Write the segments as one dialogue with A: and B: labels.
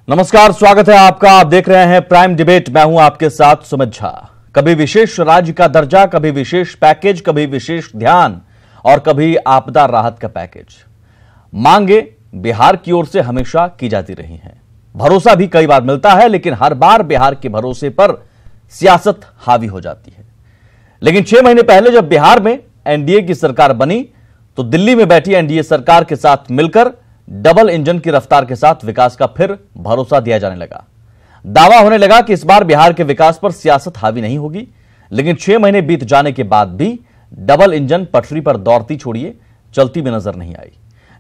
A: नमस्कार, स्वागत है आपका। आप देख रहे हैं प्राइम डिबेट। मैं हूं आपके साथ सुमित झा। कभी विशेष राज्य का दर्जा, कभी विशेष पैकेज, कभी विशेष ध्यान और कभी आपदा राहत का पैकेज। मांगे बिहार की ओर से हमेशा की जाती रही हैं। भरोसा भी कई बार मिलता है, लेकिन हर बार बिहार के भरोसे पर सियासत हावी हो जाती है। लेकिन 6 महीने पहले जब बिहार में एनडीए की सरकार बनी तो दिल्ली में बैठी एनडीए सरकार के साथ मिलकर डबल इंजन की रफ्तार के साथ विकास का फिर भरोसा दिया जाने लगा। दावा होने लगा कि इस बार बिहार के विकास पर सियासत हावी नहीं होगी। लेकिन 6 महीने बीत जाने के बाद भी डबल इंजन पटरी पर दौड़ती छोड़िए चलती भी नजर नहीं आई।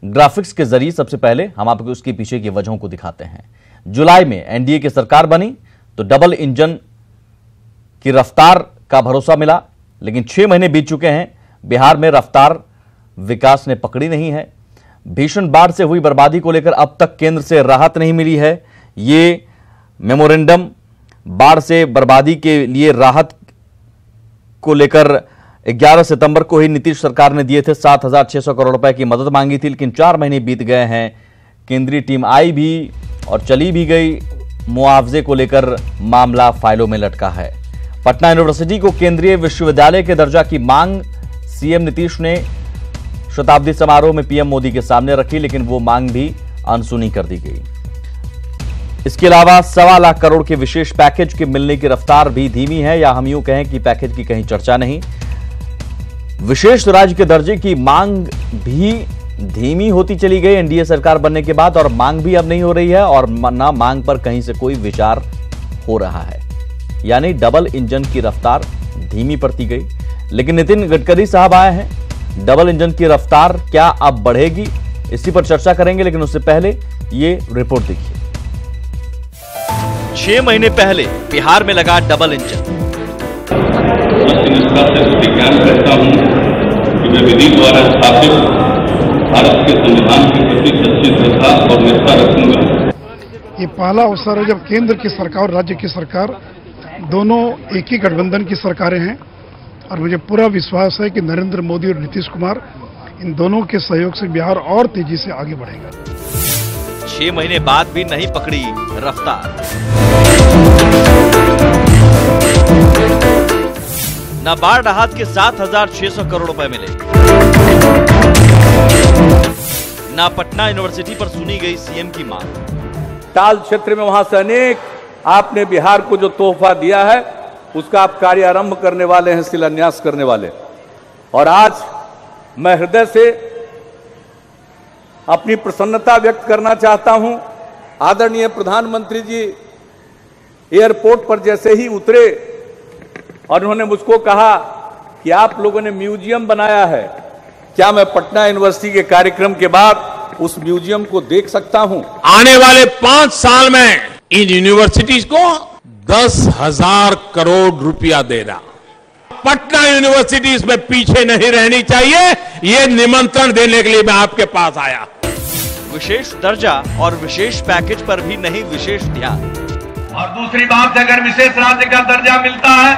A: ग्राफिक्स के जरिए सबसे पहले हम आपको उसके पीछे की वजहों को दिखाते हैं। जुलाई में एनडीए की सरकार बनी तो डबल इंजन की रफ्तार का भरोसा मिला, लेकिन 6 महीने बीत चुके हैं, बिहार में रफ्तार विकास ने पकड़ी नहीं है। भीषण बाढ़ से हुई बर्बादी को लेकर अब तक केंद्र से राहत नहीं मिली है। ये मेमोरेंडम बाढ़ से बर्बादी के लिए राहत को लेकर 11 सितंबर को ही नीतीश सरकार ने दिए थे। 7,600 करोड़ रुपए की मदद मांगी थी, लेकिन 4 महीने बीत गए हैं। केंद्रीय टीम आई भी और चली भी गई। मुआवजे को लेकर मामला फाइलों में लटका है। पटना यूनिवर्सिटी को केंद्रीय विश्वविद्यालय के दर्जा की मांग सीएम नीतीश ने शताब्दी समारोह में पीएम मोदी के सामने रखी, लेकिन वो मांग भी अनसुनी कर दी गई। इसके अलावा 1.25 लाख करोड़ के विशेष पैकेज के मिलने की रफ्तार भी धीमी है, या हम यूं कहें कि पैकेज की कहीं चर्चा नहीं। विशेष राज्य के दर्जे की मांग भी धीमी होती चली गई एनडीए सरकार बनने के बाद, और मांग भी अब नहीं हो रही है और ना मांग पर कहीं से कोई विचार हो रहा है। यानी डबल इंजन की रफ्तार धीमी पड़ती गई। लेकिन नितिन गडकरी साहब आए हैं। डबल इंजन की रफ्तार क्या अब बढ़ेगी, इसी पर चर्चा करेंगे, लेकिन उससे पहले ये रिपोर्ट देखिए। 6 महीने पहले बिहार में लगा डबल इंजन।
B: ज्ञान करता हूं कि मैं विधि द्वारा स्थापित भारत के संविधान के प्रति सच्ची श्रद्धा और निष्ठा रखूंगा।
C: ये पहला अवसर है जब केंद्र की सरकार और राज्य की सरकार दोनों एक ही गठबंधन की सरकारें हैं, और मुझे पूरा विश्वास है कि नरेंद्र मोदी और नीतीश कुमार इन दोनों के सहयोग से बिहार और तेजी से आगे बढ़ेगा।
A: 6 महीने बाद भी नहीं पकड़ी रफ्तार। न बाढ़ राहत के 7,600 करोड़ रुपए मिले, न पटना यूनिवर्सिटी पर सुनी गई सीएम की मांग।
D: ताल क्षेत्र में वहां से अनेक आपने बिहार को जो तोहफा दिया है उसका आप कार्य आरंभ करने वाले हैं, शिलान्यास करने वाले। और आज मैं हृदय से अपनी प्रसन्नता व्यक्त करना चाहता हूं। आदरणीय प्रधानमंत्री जी एयरपोर्ट पर जैसे ही उतरे और उन्होंने मुझको कहा कि आप लोगों ने म्यूजियम बनाया है, क्या मैं पटना यूनिवर्सिटी के कार्यक्रम के बाद उस म्यूजियम को देख सकता हूं?
E: आने वाले 5 साल में इन यूनिवर्सिटीज को 10,000 करोड़ रुपया देना। पटना यूनिवर्सिटी इसमें पीछे नहीं रहनी चाहिए, ये निमंत्रण देने के लिए मैं आपके पास आया।
A: विशेष दर्जा और विशेष पैकेज पर भी नहीं विशेष ध्यान।
B: और दूसरी बात, अगर विशेष राज्य का दर्जा मिलता है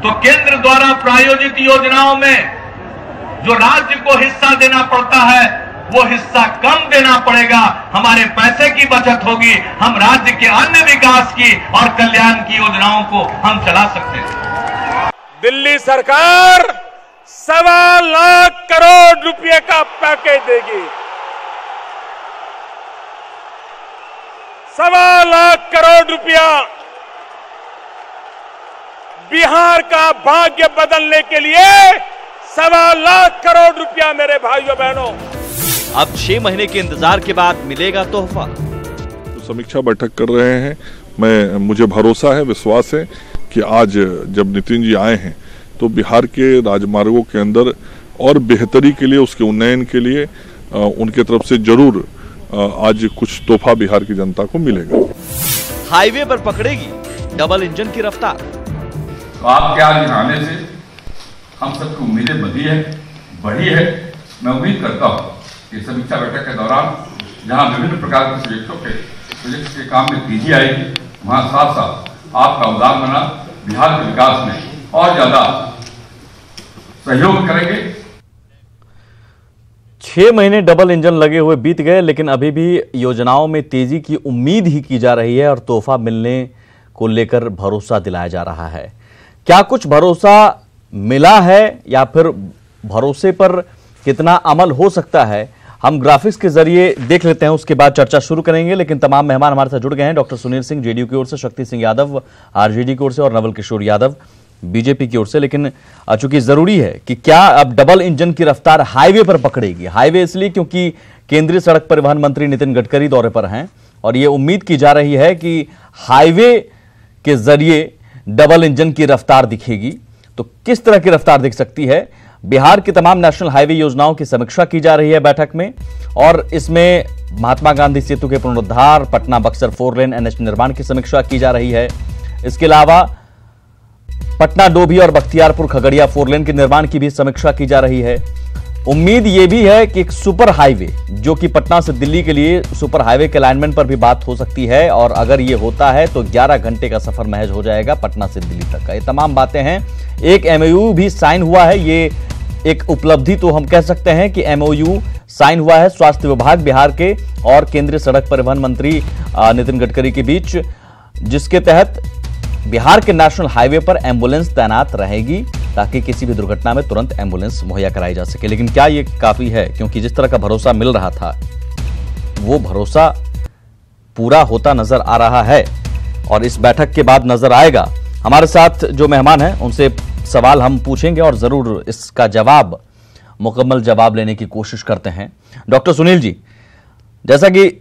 B: तो केंद्र द्वारा प्रायोजित योजनाओं में जो राज्य को हिस्सा देना पड़ता है वो हिस्सा कम देना पड़ेगा। हमारे पैसे की बचत होगी, हम राज्य के अन्य विकास की और कल्याण की योजनाओं को हम चला सकते हैं।
E: दिल्ली सरकार 1.25 लाख करोड़ रुपए का पैकेज देगी। 1.25 लाख करोड़ रुपया बिहार का भाग्य बदलने के लिए 1.25 लाख करोड़ रुपया मेरे भाइयों बहनों।
A: अब 6 महीने के इंतजार के बाद मिलेगा तोहफा।
F: तो समीक्षा बैठक कर रहे हैं। मुझे भरोसा है, विश्वास है कि आज जब नितिन जी आए हैं तो बिहार के राजमार्गों के अंदर और बेहतरी के लिए, उसके उन्नयन के लिए उनके तरफ से जरूर आज कुछ तोहफा बिहार की जनता को मिलेगा।
A: हाईवे पर पकड़ेगी डबल इंजन की रफ्तार।
B: तो आपके आज आने से हम सबकी उम्मीदें बढ़ी है। मैं उम्मीद करता हूँ कि समीक्षा बैठक के दौरान जहां विभिन्न प्रकार के प्रोजेक्ट्स के काम में तेजी आएगी, वहां साथ साथ आपका उदार मना बिहार के विकास में और ज्यादा सहयोग करेंगे।
A: 6 महीने डबल इंजन लगे हुए बीत गए, लेकिन अभी भी योजनाओं में तेजी की उम्मीद ही की जा रही है और तोहफा मिलने को लेकर भरोसा दिलाया जा रहा है। क्या कुछ भरोसा मिला है या फिर भरोसे पर कितना अमल हो सकता है, हम ग्राफिक्स के जरिए देख लेते हैं, उसके बाद चर्चा शुरू करेंगे। लेकिन तमाम मेहमान हमारे साथ जुड़ गए हैं। डॉक्टर सुनील सिंह जेडीयू की ओर से, शक्ति सिंह यादव आरजेडी की ओर से और नवल किशोर यादव बीजेपी की ओर से। लेकिन चूंकि जरूरी है कि क्या अब डबल इंजन की रफ्तार हाईवे पर पकड़ेगी। हाईवे इसलिए क्योंकि केंद्रीय सड़क परिवहन मंत्री नितिन गडकरी दौरे पर हैं और यह उम्मीद की जा रही है कि हाईवे के जरिए डबल इंजन की रफ्तार दिखेगी। तो किस तरह की रफ्तार दिख सकती है? बिहार की तमाम नेशनल हाईवे योजनाओं की समीक्षा की जा रही है बैठक में, और इसमें महात्मा गांधी सेतु के पुनरुद्धार, पटना बक्सर 4 लेन एनएच निर्माण की समीक्षा की जा रही है। इसके अलावा पटना डोभी और बख्तियारपुर खगड़िया 4 लेन के निर्माण की भी समीक्षा की जा रही है। उम्मीद यह भी है कि एक सुपर हाईवे, जो कि पटना से दिल्ली के लिए सुपर हाईवे के अलाइनमेंट पर भी बात हो सकती है, और अगर यह होता है तो 11 घंटे का सफर महज हो जाएगा पटना से दिल्ली तक का। ये तमाम बातें हैं। एक एमओयू भी साइन हुआ है, ये एक उपलब्धि तो हम कह सकते हैं कि एमओयू साइन हुआ है स्वास्थ्य विभाग बिहार के और केंद्रीय सड़क परिवहन मंत्री नितिन गडकरी के बीच, जिसके तहत बिहार के नेशनल हाईवे पर एम्बुलेंस तैनात रहेगी ताकि किसी भी दुर्घटना में तुरंत एम्बुलेंस मुहैया कराई जा सके। लेकिन क्या यह काफी है? क्योंकि जिस तरह का भरोसा मिल रहा था वो भरोसा पूरा होता नजर आ रहा है और इस बैठक के बाद नजर आएगा। हमारे साथ जो मेहमान हैं उनसे सवाल हम पूछेंगे और जरूर इसका जवाब, मुकम्मल जवाब लेने की कोशिश करते हैं। डॉक्टर सुनील जी, जैसा कि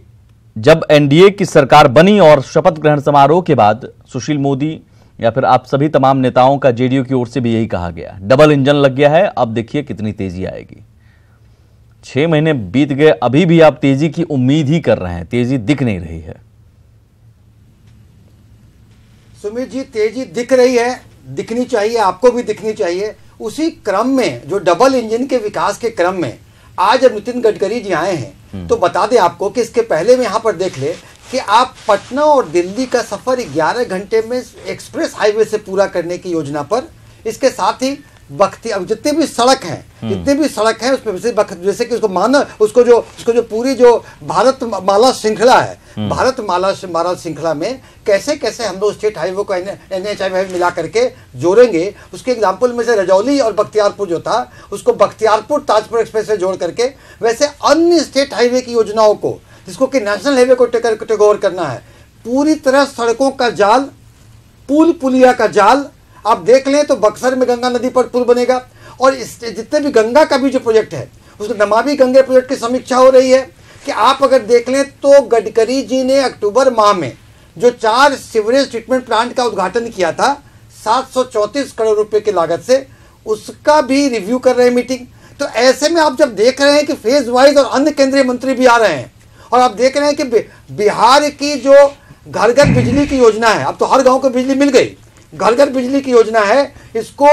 A: जब एनडीए की सरकार बनी और शपथ ग्रहण समारोह के बाद सुशील मोदी या फिर आप सभी तमाम नेताओं का जेडीयू की ओर से भी यही कहा गया, डबल इंजन लग गया है, अब देखिए कितनी तेजी आएगी। 6 महीने बीत गए, अभी भी आप तेजी की उम्मीद ही कर रहे हैं, तेजी दिख नहीं रही है।
G: सुमित जी, तेजी दिख रही है, दिखनी चाहिए, आपको भी दिखनी चाहिए। उसी क्रम में, जो डबल इंजन के विकास के क्रम में आज जब नितिन गडकरी जी आए हैं, तो बता दें आपको कि इसके पहले में यहां पर देख ले कि आप पटना और दिल्ली का सफर 11 घंटे में एक्सप्रेस हाईवे से पूरा करने की योजना पर, इसके साथ ही अब जितने भी सड़क हैं उसमें जैसे कि उसको जो पूरी जो भारत माला श्रृंखला है, भारत माला श्रृंखला में कैसे कैसे हम लोग स्टेट हाईवे को एनएच हाईवे मिला करके जोड़ेंगे। उसके एग्जांपल में से रजौली और बख्तियारपुर जो था उसको बख्तियारपुर ताजपुर एक्सप्रेस से जोड़ करके, वैसे अन्य स्टेट हाईवे की योजनाओं को, जिसको कि नेशनल हाईवे को टेक ओवर करना है, पूरी तरह सड़कों का जाल, पुल पुलिया का जाल आप देख लें तो बक्सर में गंगा नदी पर पुल बनेगा, और जितने भी गंगा का भी जो प्रोजेक्ट है उसको नमामि गंगे प्रोजेक्ट की समीक्षा हो रही है। कि आप अगर देख लें तो गडकरी जी ने अक्टूबर माह में जो 4 सीवरेज ट्रीटमेंट प्लांट का उद्घाटन किया था 734 करोड़ रुपए की लागत से, उसका भी रिव्यू कर रहे हैं मीटिंग। तो ऐसे में आप जब देख रहे हैं कि फेज वाइज और अन्य केंद्रीय मंत्री भी आ रहे हैं, और आप देख रहे हैं कि बिहार की जो घर घर बिजली की योजना है, अब तो हर गांव को बिजली मिल गई, घर घर बिजली की योजना है, इसको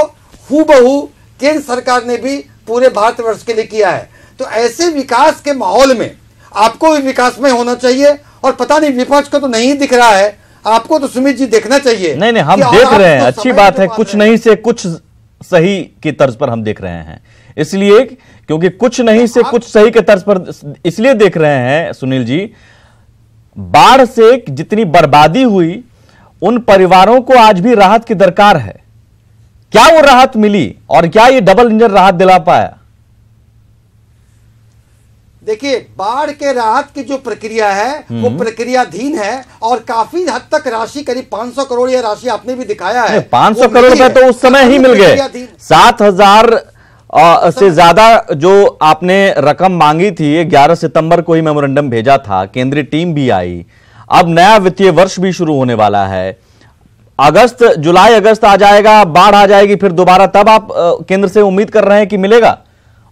G: हूबहू केंद्र सरकार ने भी पूरे भारतवर्ष के लिए किया है। तो ऐसे विकास के माहौल में आपको भी विकास में होना चाहिए, और पता नहीं विपक्ष को तो नहीं दिख रहा है, आपको तो सुमित जी देखना चाहिए।
A: नहीं, हम देख रहे हैं, अच्छी बात है, कुछ नहीं से कुछ सही की तर्ज पर हम देख रहे हैं। इसलिए क्योंकि कुछ नहीं से कुछ सही के तर्ज पर इसलिए देख रहे हैं सुनील जी, बाढ़ से जितनी बर्बादी हुई उन परिवारों को आज भी राहत की दरकार है। क्या वो राहत मिली और क्या ये डबल इंजन राहत दिला पाया?
G: देखिए, बाढ़ के राहत की जो प्रक्रिया है वो प्रक्रियाधीन है, और काफी हद तक राशि करीब 500 करोड़ यह राशि आपने भी दिखाया है।
A: 500 करोड़ रुपए तो उस समय ही मिल गए। 7,000 से ज्यादा जो आपने रकम मांगी थी, 11 सितंबर को ही मेमोरेंडम भेजा था, केंद्रीय टीम भी आई, अब नया वित्तीय वर्ष भी शुरू होने वाला है, जुलाई अगस्त आ जाएगा, बाढ़ आ जाएगी फिर दोबारा, तब आप केंद्र से उम्मीद कर रहे हैं कि मिलेगा?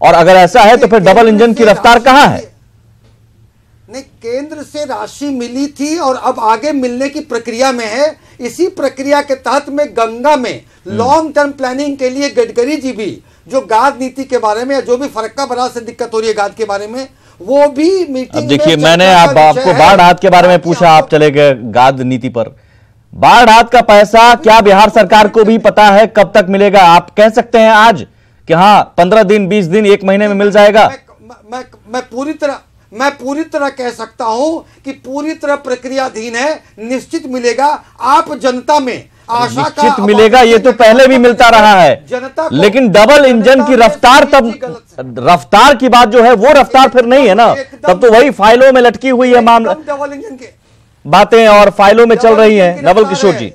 A: और अगर ऐसा है तो फिर डबल इंजन की रफ्तार कहां है?
G: नहीं, केंद्र से राशि मिली थी और अब आगे मिलने की प्रक्रिया में है। इसी प्रक्रिया के तहत में गंगा में लॉन्ग टर्म प्लानिंग के लिए गडकरी जी भी जो गाद नीति के बारे में, जो भी फरक्का बराज से दिक्कत हो रही है गाद के बारे में, वो भी मीटिंग में।
A: देखिए, मैंने आपको बाढ़ राहत के बारे में पूछा, आप चले गए गाद नीति पर। बाढ़ राहत का पैसा क्या बिहार सरकार को भी पता है कब तक मिलेगा? आप कह सकते हैं आज कि हाँ 15 दिन, 20 दिन, 1 महीने में मिल जाएगा?
G: मैं पूरी तरह कह सकता हूं कि पूरी तरह प्रक्रियाधीन है, निश्चित मिलेगा। आप जनता में आशा का
A: निश्चित मिलेगा, ये तो पहले भी मिलता रहा है, लेकिन डबल इंजन की रफ्तार, तब रफ्तार की बात जो है वो रफ्तार फिर नहीं है ना, तब तो वही फाइलों में लटकी हुई है मामला,
G: डबल इंजन के
A: बातें और फाइलों में चल रही हैं। नवल किशोर जी,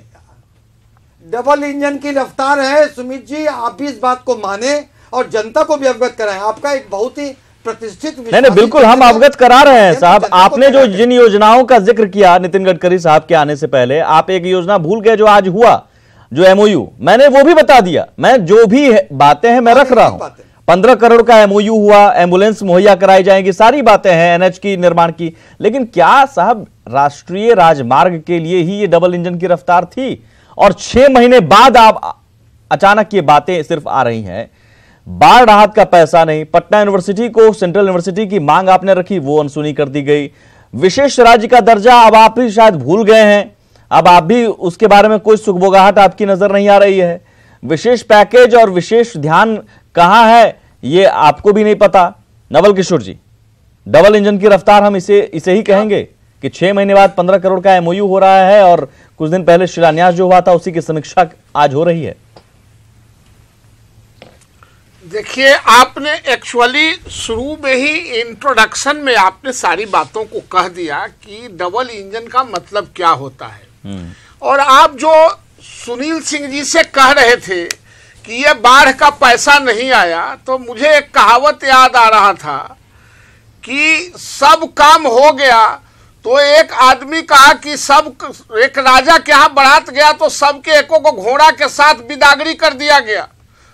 G: डबल इंजन की रफ्तार है। सुमित जी, आप भी इस बात को माने और जनता को भी अवगत कराएं। आपका एक बहुत ही प्रतिष्ठित,
A: नहीं बिल्कुल हम अवगत करा रहे हैं साहब। आपने जो जिन योजनाओं का जिक्र किया नितिन गडकरी साहब के आने से पहले, आप एक योजना भूल गए जो आज हुआ, जो एमओयू, मैंने वो भी बता दिया। मैं जो भी बातें हैं मैं रख रहा हूं। 15 करोड़ का एमओयू हुआ, एम्बुलेंस मुहैया कराई जाएंगी, सारी बातें हैं, एनएच की निर्माण की। लेकिन क्या साहब राष्ट्रीय राजमार्ग के लिए ही ये डबल इंजन की रफ्तार थी? और 6 महीने बाद आप अचानक ये बातें सिर्फ आ रही हैं। बाढ़ राहत का पैसा नहीं, पटना यूनिवर्सिटी को सेंट्रल यूनिवर्सिटी की मांग आपने रखी, वो अनसुनी कर दी गई। विशेष राज्य का दर्जा अब आप भी शायद भूल गए हैं, अब आप भी उसके बारे में कोई सुगबुगाहट आपकी नजर नहीं आ रही है। विशेष पैकेज और विशेष ध्यान कहां है ये आपको भी नहीं पता। नवल किशोर जी, डबल इंजन की रफ्तार हम इसे ही कहेंगे कि 6 महीने बाद 15 करोड़ का एमओयू हो रहा है और कुछ दिन पहले शिलान्यास जो हुआ था उसी की समीक्षा आज हो रही है।
H: देखिए, आपने एक्चुअली शुरू में ही इंट्रोडक्शन में आपने सारी बातों को कह दिया कि डबल इंजन का मतलब क्या होता है। और आप जो सुनील सिंह जी से कह रहे थे कि ये बाढ़ का पैसा नहीं आया, तो मुझे एक कहावत याद आ रहा था कि सब काम हो गया तो एक आदमी कहा कि एक राजा के यहाँ बारात गया तो सबके एको को घोड़ा के साथ बिदागरी कर दिया गया,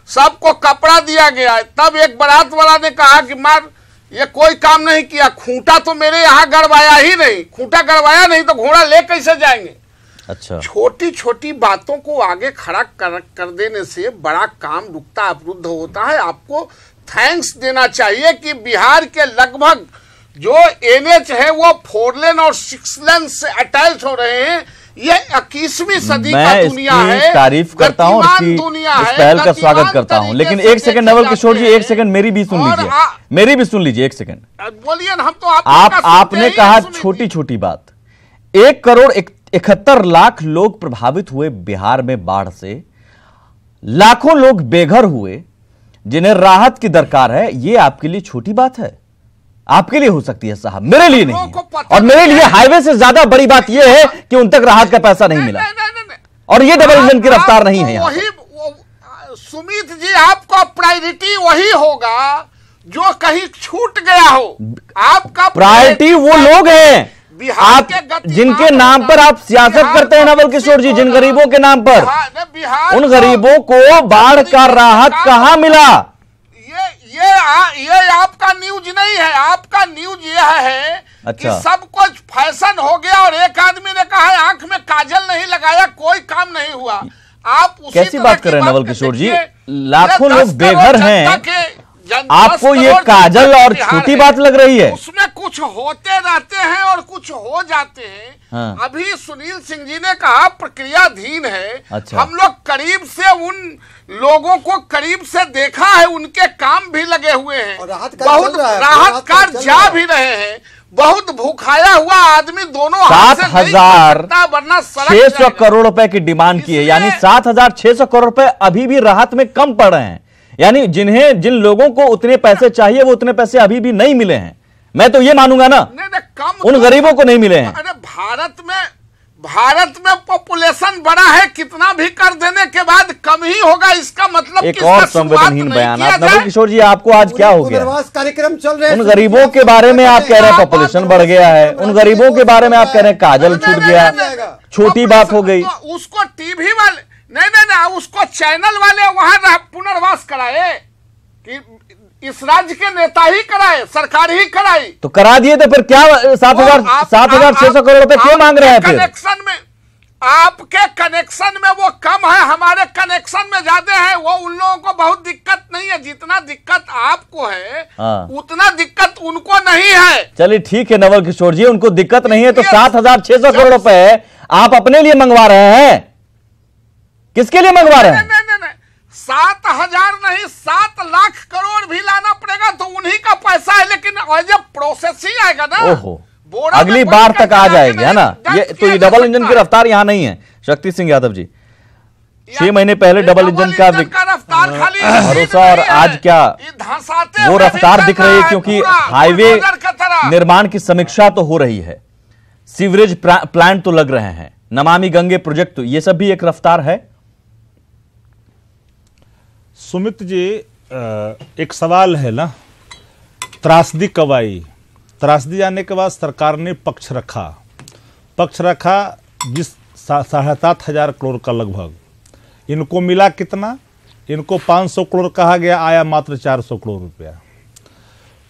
H: सबको कपड़ा दिया गया। तब एक बारात वाला ने कहा कि मार ये कोई काम नहीं किया, खूंटा तो मेरे यहाँ गड़वाया ही नहीं, खूंटा गड़वाया नहीं तो घोड़ा ले कैसे जाएंगे।
A: अच्छा,
H: छोटी छोटी बातों को आगे खड़ा कर देने से बड़ा काम रुकता अवरुद्ध होता है। आपको थैंक्स देना चाहिए कि बिहार के लगभग जो एनएच है वो 4 लेन और 6 लेन से अटैच हो रहे हैं। ये 21वीं सदी का दुनिया है,
A: तारीफ करता हूँ, इस पहल का स्वागत करता हूँ। लेकिन एक सेकंड नवल किशोर जी, एक सेकंड मेरी भी सुन लीजिए, मेरी भी सुन लीजिए, एक सेकंड
H: बोलिए। हम तो
A: आपने कहा छोटी छोटी बात, 1 करोड़ 71 लाख लोग प्रभावित हुए बिहार में बाढ़ से, लाखों लोग बेघर हुए जिन्हें राहत की दरकार है। ये आपके लिए छोटी बात है? आपके लिए हो सकती है साहब, मेरे लिए नहीं है। और मेरे लिए हाईवे से ज्यादा बड़ी बात यह है कि उन तक राहत का पैसा नहीं मिला, और ये डबल इंजन की रफ्तार नहीं है यहाँ।
H: सुमित जी, आपका प्रायोरिटी वही होगा जो कहीं छूट गया हो। आपका
A: प्रायोरिटी वो लोग हैं आप जिनके नाम पर आप सियासत करते हैं नवल किशोर जी, जिन गरीबों के नाम पर। उन गरीबों को बाढ़ का राहत कहां मिला?
H: ये आपका न्यूज नहीं है। आपका न्यूज यह है कि सब कुछ फैशन हो गया और एक आदमी ने कहा आंख में काजल नहीं लगाया, कोई काम नहीं हुआ। आप
A: कैसी बात कर रहे हैं नवल किशोर जी? लाखों लोग बेघर हैं, आपको ये काजल और छोटी बात लग रही है?
H: उसमें कुछ होते रहते हैं और कुछ हो जाते हैं।
A: हाँ।
H: अभी सुनील सिंह जी ने कहा प्रक्रियाधीन है।
A: अच्छा।
H: हम लोग करीब से उन लोगों को करीब से देखा है, उनके काम भी लगे हुए हैं, बहुत राहत कार्य जा भी रहे हैं। बहुत भूखाया हुआ आदमी दोनों
A: 7,600 करोड़ रुपए की डिमांड की है, यानी 7,600 करोड़ रुपए अभी भी राहत में कम पड़ रहे हैं। यानी जिन लोगों को उतने पैसे चाहिए वो उतने पैसे अभी भी नहीं मिले हैं। मैं तो ये मानूंगा ना, उन गरीबों को नहीं मिले हैं।
H: अरे भारत में पॉपुलेशन बड़ा है, कितना भी कर देने के बाद कम ही होगा, इसका मतलब
A: एक और संवेदनहीन बयान। नवल किशोर जी, आपको आज क्या हो गया?
G: कार्यक्रम चल रहे हैं,
A: उन गरीबों के बारे में आप कह रहे हैं पॉपुलेशन बढ़ गया है, उन गरीबों के बारे में आप कह रहे हैं काजल छूट गया, छोटी बात हो गई।
H: उसको टीवी वाले नहीं, उसको चैनल वाले वहां पुनर्वास कराए कि इस राज्य के नेता ही कराए, सरकार ही कराई,
A: तो करा दिए। तो फिर क्या 7,600 करोड़ रुपए क्यों मांग रहे हैं? फिर
H: कनेक्शन में आपके कनेक्शन में वो कम है, हमारे कनेक्शन में ज्यादा है। वो उन लोगों को बहुत दिक्कत नहीं है, जितना दिक्कत आपको है उतना दिक्कत उनको नहीं है।
A: चलिए ठीक है नवल किशोर जी, उनको दिक्कत नहीं है तो 7,600 करोड़ रुपए आप अपने लिए मंगवा रहे हैं? किसके लिए मंगवा रहे हैं?
H: नहीं, 7,000 नहीं 7 लाख करोड़ भी लाना पड़ेगा तो उन्हीं का पैसा है, लेकिन जब प्रोसेस ही आएगा ना,
A: ओहो अगली बार तक आ जाएगी, है ना। ये तो ये डबल इंजन की रफ्तार यहां नहीं है। शक्ति सिंह यादव जी, 6 महीने पहले डबल इंजन का
H: रफ्तार खाली
A: भरोसा और आज क्या वो रफ्तार दिख रही है, क्योंकि हाईवे निर्माण की समीक्षा तो हो रही है, सीवरेज प्लांट तो लग रहे हैं, नमामि गंगे प्रोजेक्ट, तो ये सब भी एक रफ्तार है।
I: सुमित जी, एक सवाल है ना, त्रासदी कब आई? त्रासदी आने के बाद सरकार ने पक्ष रखा जिस 7,500 करोड़ का लगभग, इनको मिला कितना? इनको 500 करोड़ कहा गया, आया मात्र 400 करोड़ रुपया।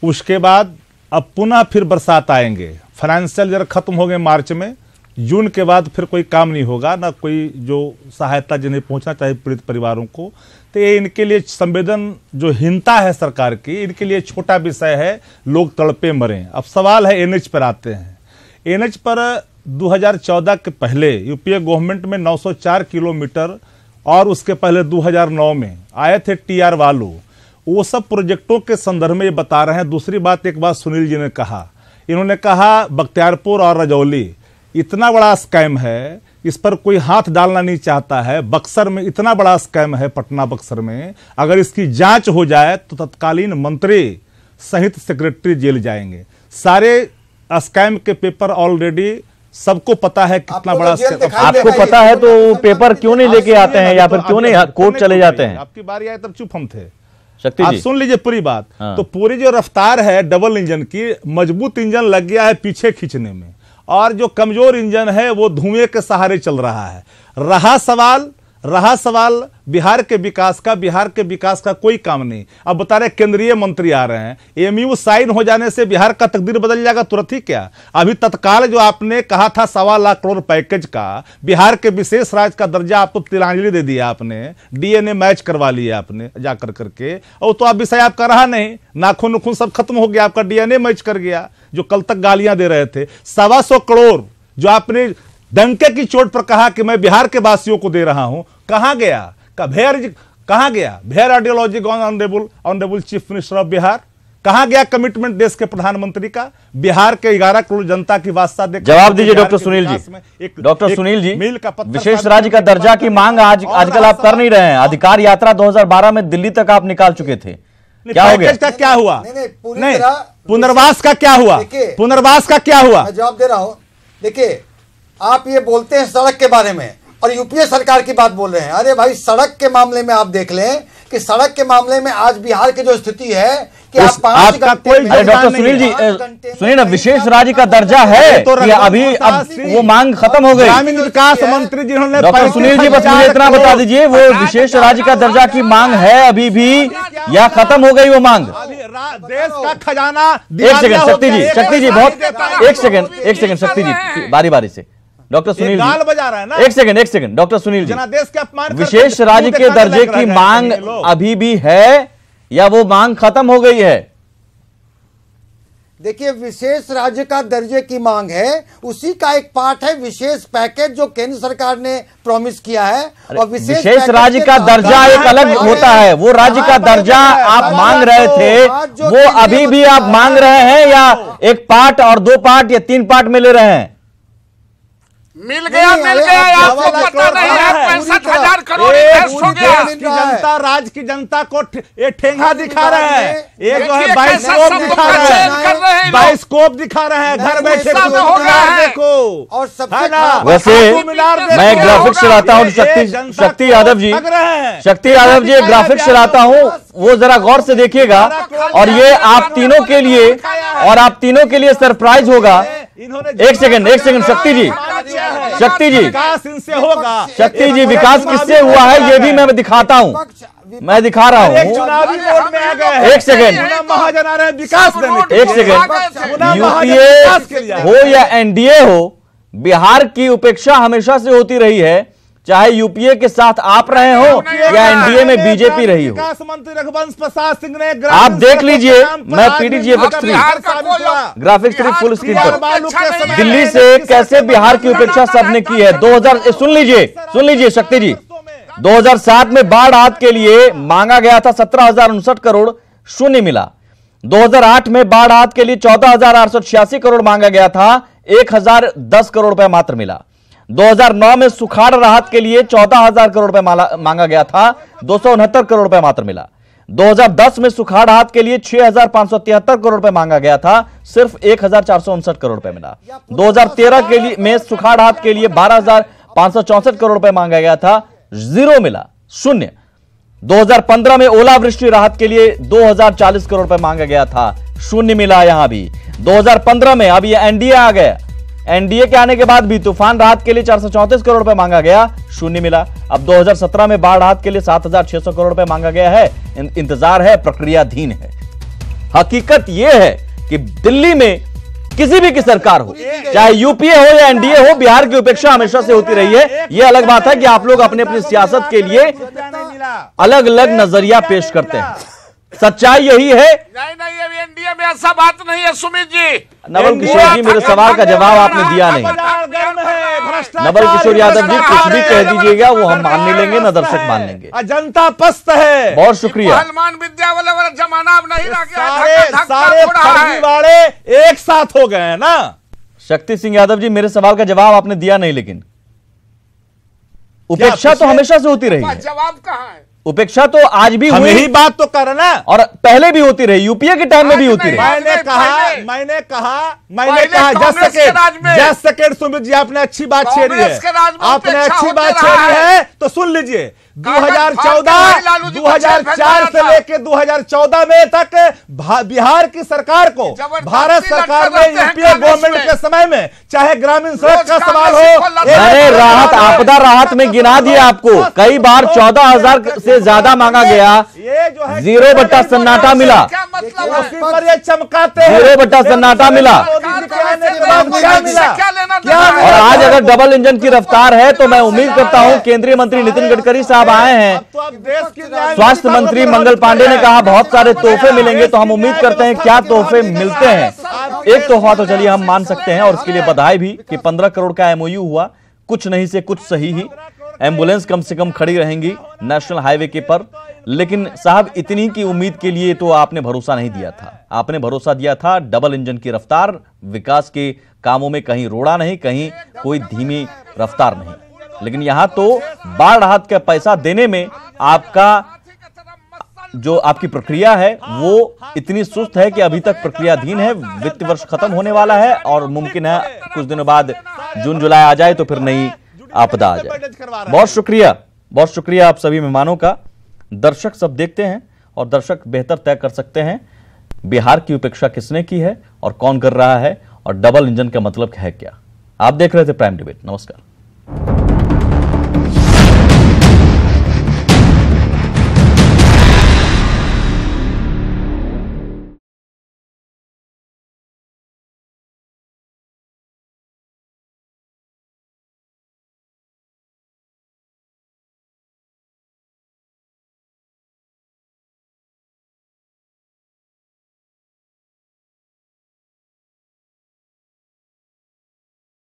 I: उसके बाद अब पुनः फिर बरसात आएंगे, फाइनेंशियल ईयर खत्म हो गए मार्च में, जून के बाद फिर कोई काम नहीं होगा, ना कोई जो सहायता जिन्हें पहुंचना चाहिए पीड़ित परिवारों को, तो ये इनके लिए संवेदन जो हीनता है सरकार की, इनके लिए छोटा विषय है, लोग तड़पे मरें। अब सवाल है एनएच पर आते हैं। एनएच पर 2014 के पहले यूपीए गवर्नमेंट में 904 किलोमीटर और उसके पहले 2009 में आए थे टीआर वालों, वो सब प्रोजेक्टों के संदर्भ में ये बता रहे हैं। दूसरी बात, एक बात सुनील जी ने कहा, इन्होंने कहा बख्तियारपुर और रजौली इतना बड़ा स्कैम है, इस पर कोई हाथ डालना नहीं चाहता है। बक्सर में इतना बड़ा स्कैम है, पटना बक्सर में, अगर इसकी जांच हो जाए तो तत्कालीन मंत्री सहित सेक्रेटरी जेल जाएंगे। सारे स्कैम के पेपर ऑलरेडी सबको पता है कितना बड़ा स्कैम।
A: आपको पता है तो पेपर क्यों नहीं लेके आते हैं, या फिर क्यों नहीं कोर्ट चले जाते हैं?
I: आपकी बारी आई तब चुप हम थे।
A: शक्ति
I: आप
A: जी
I: सुन लीजिए पूरी बात।
A: हाँ।
I: तो पूरी जो रफ्तार है डबल इंजन की, मजबूत इंजन लग गया है पीछे खींचने में, और जो कमजोर इंजन है वो धुएं के सहारे चल रहा है। रहा सवाल बिहार के विकास का कोई काम नहीं। अब बता रहे केंद्रीय मंत्री आ रहे हैं, एमयू साइन हो जाने से बिहार का तकदीर बदल जाएगा तुरंत ही क्या? अभी तत्काल जो आपने कहा था 1.25 लाख करोड़ पैकेज का, बिहार के विशेष राज्य का दर्जा आप तो तिलांजलि दे दिया आपने, डीएनए मैच करवा लिया आपने जाकर करके, और तो आप विषय आपका रहा नहीं, नाखून नुखून सब खत्म हो गया, आपका डीएनए मैच कर गया, जो कल तक गालियां दे रहे थे। 125 करोड़ जो आपने डंके की चोट पर कहा कि मैं बिहार के वासियों को दे रहा हूं, कहां गया? कहां गया where ideology honourable chief minister of Bihar? कहां गया कमिटमेंट देश के प्रधानमंत्री का बिहार के 11 करोड़ जनता की वास्ता देख?
A: जवाब दीजिए डॉक्टर सुनील जी। डॉक्टर सुनील जी, विशेष राज्य का दर्जा की मांग आजकल आप कर नहीं रहे हैं। अधिकार यात्रा 2012 में दिल्ली तक आप निकाल चुके थे, क्या हो गया?
I: क्या हुआ?
G: नहीं,
I: पुनर्वास का क्या हुआ? पुनर्वास का क्या हुआ?
G: मैं जवाब दे रहा हूं। देखिए, आप ये बोलते हैं सड़क के बारे में और यूपीए सरकार की बात बोल रहे हैं। अरे भाई, सड़क के मामले में आप देख लें कि सड़क के मामले में आज बिहार की जो स्थिति है कि आप 5 घंटे में,
A: डॉक्टर सुनील जी सुनिए ना, विशेष राज्य का दर्जा है तो अभी अब वो मांग खत्म हो गई।
I: ग्रामीण विकास मंत्री जिन्होंने,
A: डॉक्टर सुनील जी बस मुझे इतना बता दीजिए, वो विशेष राज्य का दर्जा की मांग है अभी भी या खत्म हो गई वो मांग?
I: देश का खजाना।
A: एक सेकंड शक्ति जी बहुत, एक सेकंड शक्ति जी, बारी बारी से। डॉक्टर सुनील जी
I: बजा रहा है ना, एक
A: सेकंड डॉक्टर सुनील जी,
I: जनादेश के अपमान,
A: विशेष राज्य के दर्जे की मांग अभी भी है या वो मांग खत्म हो गई है?
G: देखिए, विशेष राज्य का दर्जे की मांग है, उसी का एक पार्ट है विशेष पैकेज जो केंद्र सरकार ने प्रॉमिस किया है। और
A: विशेष राज्य का दर्जा एक अलग होता है, वो राज्य का दर्जा आप मांग रहे थे, वो अभी भी आप मांग रहे हैं या एक पार्ट और 2 पार्ट या 3 पार्ट में ले रहे हैं?
H: मिल गया आपको पता नहीं है, 65,000 करोड़ इन्वेस्ट हो गया।
I: जनता, राज्य की जनता को ये ठेंगा दिखा रहे हैं, एक जो है बाइस्कोप दिखा रहे हैं, बाइस्कोप दिखा रहे हैं, घर बैठे देखो।
G: और सबसे
A: वैसे मैं ग्राफिक्स चलाता हूँ, शक्ति यादव जी एक ग्राफिक्स चलाता हूँ, वो जरा गौर से देखिएगा, और ये आप तीनों के लिए सरप्राइज होगा। एक सेकंड शक्ति जी
I: विकास इनसे होगा।
A: शक्ति जी, विकास किससे हुआ है ये भी मैं दिखाता हूँ, मैं दिखा रहा हूँ।
I: चुनावी मोड में आ गए।
A: एक सेकंड,
I: महाजन आ रहे हैं विकास देने।
A: एक सेकंड, यूपीए हो या एनडीए हो, बिहार की उपेक्षा हमेशा से होती रही है, चाहे यूपीए के साथ आप रहे हो या एनडीए में बीजेपी रही हो।
I: विकास मंत्री रघुवंश प्रसाद सिंह ने,
A: आप देख लीजिए, मैं ग्राफिक्स 3 फुल स्क्रीन पर, दिल्ली से कैसे बिहार की उपेक्षा सबने की है। 2000 सुन लीजिए शक्ति जी, 2007 में बाढ़ राहत के लिए मांगा गया था 17,059 करोड़, शून्य मिला। 2008 में बाढ़ राहत के लिए 14,886 करोड़ मांगा गया था, 1,010 करोड़ रुपए मात्र मिला। 2009 में सुखाड़ राहत के लिए 14,000 करोड़ रुपए मांगा गया था, 269 करोड़ रुपए मात्र मिला। 2010 में सुखाड़ राहत के लिए 6,573 करोड़ रुपए मांगा गया था, सिर्फ 1,459 करोड़ रुपए मिला। 2013 के लिए में सुखाड़ राहत के लिए 12,564 करोड़ रुपए मांगा गया था, जीरो मिला, शून्य। 2015 में ओलावृष्टि राहत के लिए 2,040 करोड़ रुपए मांगा गया था, शून्य मिला यहां भी। 2015 में अब ये एनडीए आ गया, एनडीए के आने के बाद भी तूफान राहत के लिए 434 करोड़ रुपए मांगा गया, शून्य मिला। अब 2017 में बाढ़ राहत के लिए 7,600 करोड़ रुपए मांगा गया है, इंतजार है, प्रक्रियाधीन है। हकीकत यह है कि दिल्ली में किसी भी की सरकार हो, चाहे यूपीए हो या एनडीए हो, बिहार की उपेक्षा हमेशा से होती रही है। यह अलग बात है कि आप लोग अपनी अपनी सियासत के लिए अलग अलग नजरिया पेश करते हैं। सच्चाई यही है।
H: नहीं, अभी एनडीए में ऐसा बात नहीं है सुमित जी।
A: नवल किशोर जी, मेरे सवाल का जवाब आपने दिया नहीं। नवल किशोर यादव जी, कुछ भी कह दीजिएगा वो हम मान नहीं लेंगे, न दर्शक मान लेंगे।
I: जनता पस्त है।
A: बहुत शुक्रिया।
H: पहलवान विद्या वाला जमाना अब नहीं रह गया,
I: सारे फर्जीवाड़े एक साथ हो गए हैं ना।
A: शक्ति सिंह यादव जी, मेरे सवाल का जवाब आपने दिया नहीं, लेकिन उपेक्षा तो हमेशा से होती रही है।
H: जवाब कहाँ है?
A: उपेक्षा तो आज भी
I: हम
A: हुई,
I: यही बात तो कर रहे हैं,
A: और पहले भी होती रही, यूपीए के टाइम में भी होती रही।
I: मैंने कहा जस्ट सेकेंड सुमित जी, आपने अच्छी बात छेड़ी है, आपने अच्छी बात छेड़ी है, तो सुन लीजिए। 2004 से लेकर 2014 में तक बिहार की सरकार को भारत सरकार ने यूपीए गवर्नमेंट के समय में, चाहे ग्रामीण सड़क का सवाल हो,
A: मैंने राहत, आपदा राहत में गिना दिया आपको, कई बार 14,000 से ज्यादा मांगा गया,
I: ये जो है
A: 0 सन्नाटा मिला,
I: उसी पर ये चमकाते हैं।
A: 0 सन्नाटा मिला। और आज अगर डबल इंजन की रफ्तार है तो मैं उम्मीद करता हूं केंद्रीय मंत्री नितिन गडकरी साहब आए हैं, स्वास्थ्य मंत्री मंगल पांडे ने कहा बहुत सारे तोहफे मिलेंगे, तो हम उम्मीद करते हैं क्या तोहफे मिलते हैं। एक तोहफा तो चलिए हम मान सकते हैं, और उसके लिए बधाई भी कि 15 करोड़ का एमओयू हुआ, कुछ नहीं से कुछ सही ही। एम्बुलेंस कम से कम खड़ी रहेंगी नेशनल हाईवे के पर, लेकिन साहब इतनी की उम्मीद के लिए तो आपने भरोसा नहीं दिया था। आपने भरोसा दिया था डबल इंजन की रफ्तार, विकास के कामों में कहीं रोड़ा नहीं, कहीं कोई धीमी रफ्तार नहीं। लेकिन यहां तो बाढ़ राहत का पैसा देने में आपका जो आपकी प्रक्रिया है वो इतनी सुस्त है कि अभी तक प्रक्रियाधीन है। वित्त वर्ष खत्म होने वाला है और मुमकिन है कुछ दिनों बाद जून जुलाई आ जाए तो फिर नई आपदा आ जाए। बहुत शुक्रिया आप सभी मेहमानों का। दर्शक सब देखते हैं और दर्शक बेहतर तय कर सकते हैं बिहार की उपेक्षा किसने की है और कौन कर रहा है, और डबल इंजन का मतलब है क्या। आप देख रहे थे प्राइम डिबेट। नमस्कार।